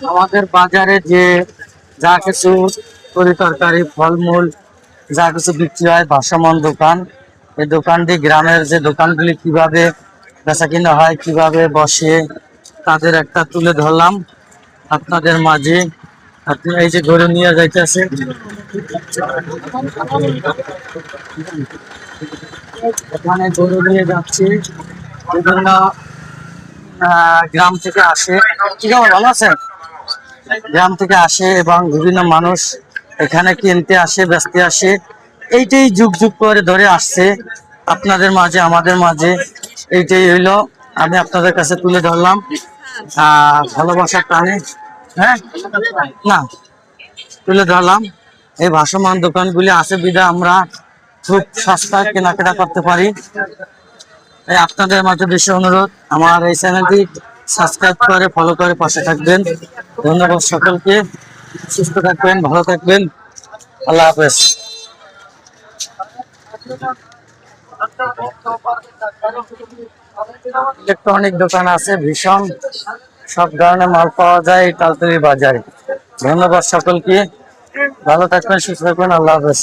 আমাদের বাজারে যে যা কিছু তরি তরকারি ফলমূল যা কিছু বিক্রি হয় ভাসমান দোকান, এই দোকানটি গ্রামের যে দোকানগুলি কিভাবে বেচা কিনা হয় কিভাবে বসে তাদের একটা তুলে ধরলাম আপনাদের মাঝে। আপনি এই যে গরু নিয়ে যাইতেছে, এখানে গরু নিয়ে যাচ্ছি, বিভিন্ন গ্রাম থেকে আসে। ঠিক আছে, ভালো আছেন? গ্রাম থেকে আসে এবং বিভিন্ন মানুষ এখানে কিনতে আসে বেচতে আসে। এইটাই যুগ যুগ করে ধরে আসছে আপনাদের মাঝে আমাদের মাঝে। এইটাই হইলো আমি আপনাদের কাছে তুলে ধরলাম ভালোবাসার টানে। হ্যাঁ, না তুলে ধরলাম এই ভাসমান দোকানগুলি আছে বিধা আমরা খুব সস্তায় কেনাকাটা করতে পারি। তাই আপনাদের মাঝে বেশি অনুরোধ আমার এই চ্যানেলটি সাবস্ক্রাইব করে ফলো করে পাশে থাকবেন। ধন্যবাদ সকলকে, সুস্থ থাকবেন ভালো থাকবেন, আল্লাহ হাফেজ। ইলেকট্রনিক দোকান আছে ভীষণ, সব ধরনের মাল পাওয়া যায় এই তালতলি বাজারে। ধন্যবাদ সকলকে, ভালো থাকবেন সুস্থ থাকবেন, আল্লাহ হাফেজ।